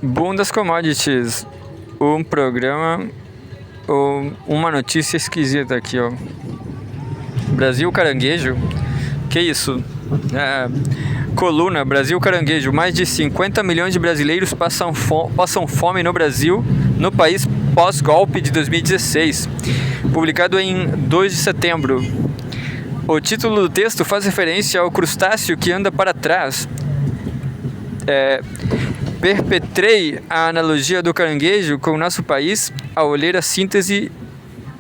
Boom das Commodities, um programa, uma notícia esquisita aqui, ó. Brasil Caranguejo, que isso? Coluna, Brasil Caranguejo, mais de 50 milhões de brasileiros passam fome no Brasil, no país pós-golpe de 2016, publicado em 2 de setembro. O título do texto faz referência ao crustáceo que anda para trás. Perpetrei a analogia do caranguejo com o nosso país ao ler a síntese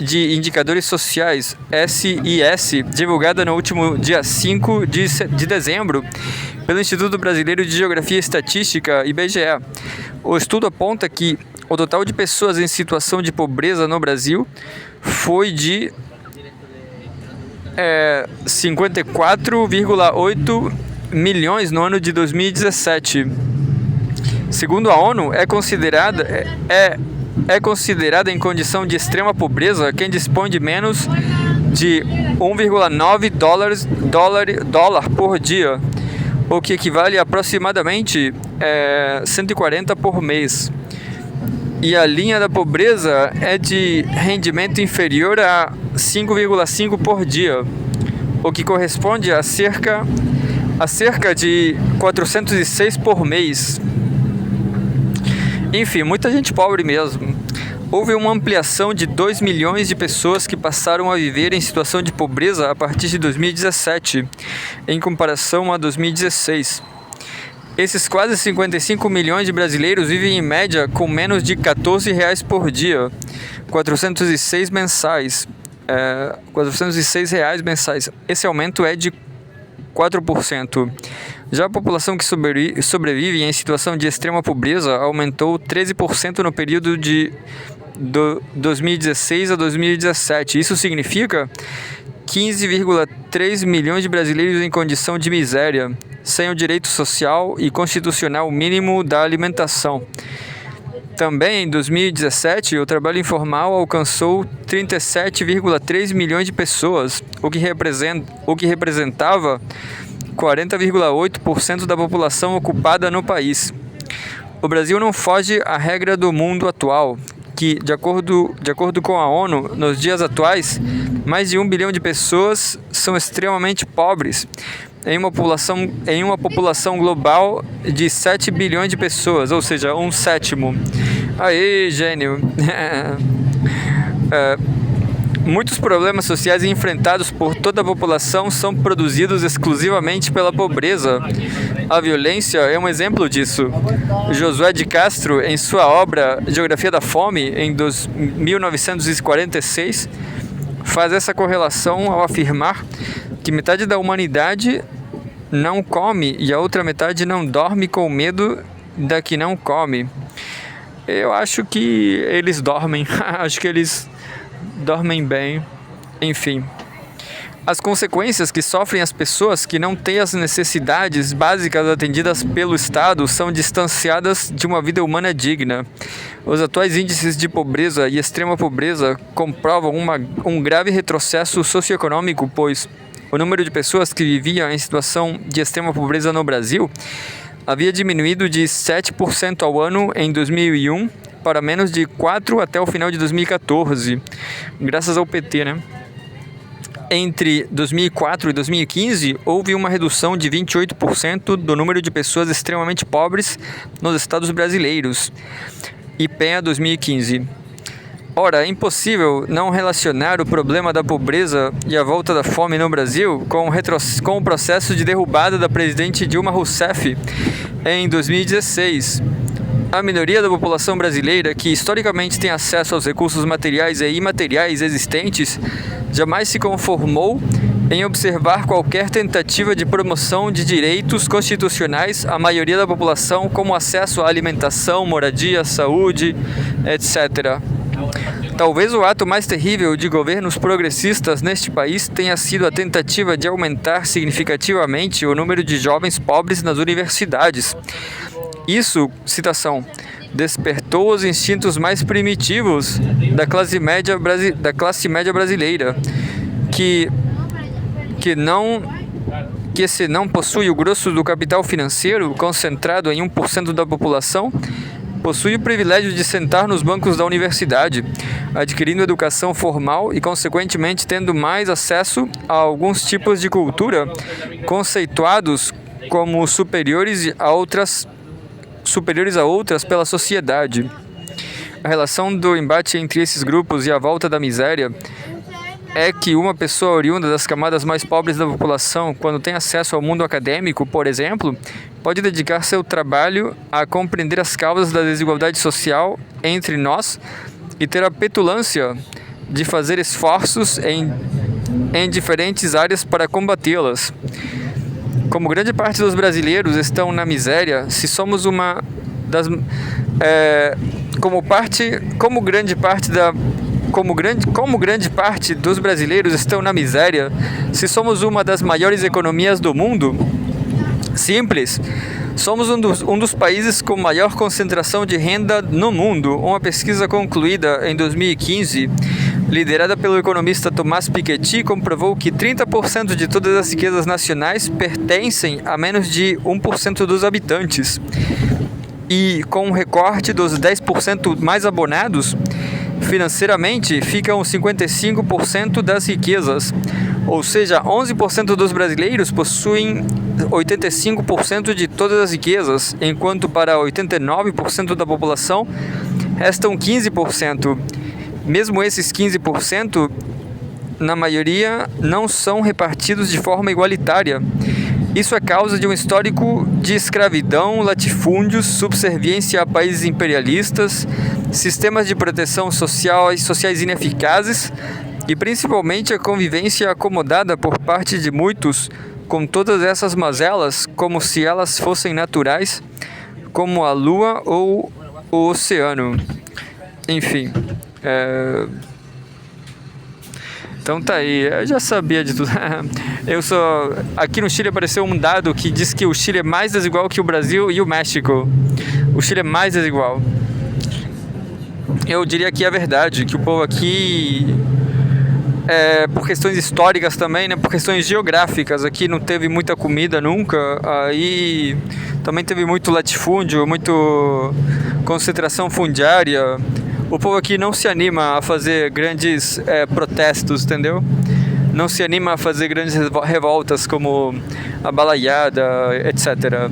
de indicadores sociais SIS, divulgada no último dia 5 de dezembro pelo Instituto Brasileiro de Geografia e Estatística, IBGE. O estudo aponta que o total de pessoas em situação de pobreza no Brasil foi de 54,8 milhões no ano de 2017. Segundo a ONU, é considerada em condição de extrema pobreza quem dispõe de menos de 1,9 dólar por dia, o que equivale a aproximadamente 140 por mês. E a linha da pobreza é de rendimento inferior a 5,5 por dia, o que corresponde a cerca de 406 por mês. Enfim, muita gente pobre mesmo. Houve uma ampliação de 2 milhões de pessoas que passaram a viver em situação de pobreza a partir de 2017, em comparação a 2016. Esses quase 55 milhões de brasileiros vivem em média com menos de R$14 por dia, 406 mensais. R$406 mensais. Esse aumento é de 4%. Já a população que sobrevive em situação de extrema pobreza aumentou 13% no período de 2016 a 2017. Isso significa 15,3 milhões de brasileiros em condição de miséria, sem o direito social e constitucional mínimo da alimentação. Também em 2017, o trabalho informal alcançou 37,3 milhões de pessoas, o que representava 40,8% da população ocupada no país. O Brasil não foge à regra do mundo atual, que, de acordo com a ONU, nos dias atuais, mais de 1 bilhão de pessoas são extremamente pobres, em uma população global de 7 bilhões de pessoas, ou seja, 1/7. Aê, gênio! Muitos problemas sociais enfrentados por toda a população são produzidos exclusivamente pela pobreza. A violência é um exemplo disso. Josué de Castro, em sua obra Geografia da Fome, em 1946, faz essa correlação ao afirmar que metade da humanidade não come e a outra metade não dorme com medo da que não come. Eu acho que eles dormem, acho que eles dormem bem, enfim. As consequências que sofrem as pessoas que não têm as necessidades básicas atendidas pelo Estado são distanciadas de uma vida humana digna. Os atuais índices de pobreza e extrema pobreza comprovam um grave retrocesso socioeconômico, pois o número de pessoas que viviam em situação de extrema pobreza no Brasil havia diminuído de 7% ao ano em 2001 para menos de 4% até o final de 2014, graças ao PT, né? Entre 2004 e 2015, houve uma redução de 28% do número de pessoas extremamente pobres nos estados brasileiros. IPEA 2015. Ora, é impossível não relacionar o problema da pobreza e a volta da fome no Brasil com o processo de derrubada da presidente Dilma Rousseff em 2016. A minoria da população brasileira, que historicamente tem acesso aos recursos materiais e imateriais existentes, jamais se conformou em observar qualquer tentativa de promoção de direitos constitucionais à maioria da população, como acesso à alimentação, moradia, saúde, etc. Talvez o ato mais terrível de governos progressistas neste país tenha sido a tentativa de aumentar significativamente o número de jovens pobres nas universidades. Isso, citação, despertou os instintos mais primitivos da classe média brasileira, que se não possui o grosso do capital financeiro concentrado em 1% da população, possui o privilégio de sentar nos bancos da universidade, adquirindo educação formal e, consequentemente, tendo mais acesso a alguns tipos de cultura conceituados como superiores a outras pela sociedade. A relação do embate entre esses grupos e a volta da miséria é que uma pessoa oriunda das camadas mais pobres da população, quando tem acesso ao mundo acadêmico, por exemplo, pode dedicar seu trabalho a compreender as causas da desigualdade social entre nós e ter a petulância de fazer esforços em diferentes áreas para combatê-las. Como grande parte dos brasileiros estão na miséria, se somos uma das como grande parte dos brasileiros estão na miséria, se somos uma das maiores economias do mundo, simples, somos um dos países com maior concentração de renda no mundo. Uma pesquisa concluída em 2015, liderada pelo economista Thomas Piketty, comprovou que 30% de todas as riquezas nacionais pertencem a menos de 1% dos habitantes. E com o recorte dos 10% mais abonados, financeiramente ficam 55% das riquezas, ou seja, 11% dos brasileiros possuem 85% de todas as riquezas, enquanto para 89% da população restam 15%. Mesmo esses 15%, na maioria, não são repartidos de forma igualitária. Isso é causa de um histórico de escravidão, latifúndios, subserviência a países imperialistas, sistemas de proteção sociais ineficazes e principalmente a convivência acomodada por parte de muitos com todas essas mazelas como se elas fossem naturais, como a lua ou o oceano. Enfim, então tá aí, eu já sabia de tudo. Aqui no Chile apareceu um dado que diz que o Chile é mais desigual que o Brasil e o México. O Chile é mais desigual. Eu diria que é verdade, que o povo aqui, por questões históricas também, né, por questões geográficas, aqui não teve muita comida nunca, aí também teve muito latifúndio, muito concentração fundiária. O povo aqui não se anima a fazer grandes protestos, entendeu? Não se anima a fazer grandes revoltas como a balaiada, etc.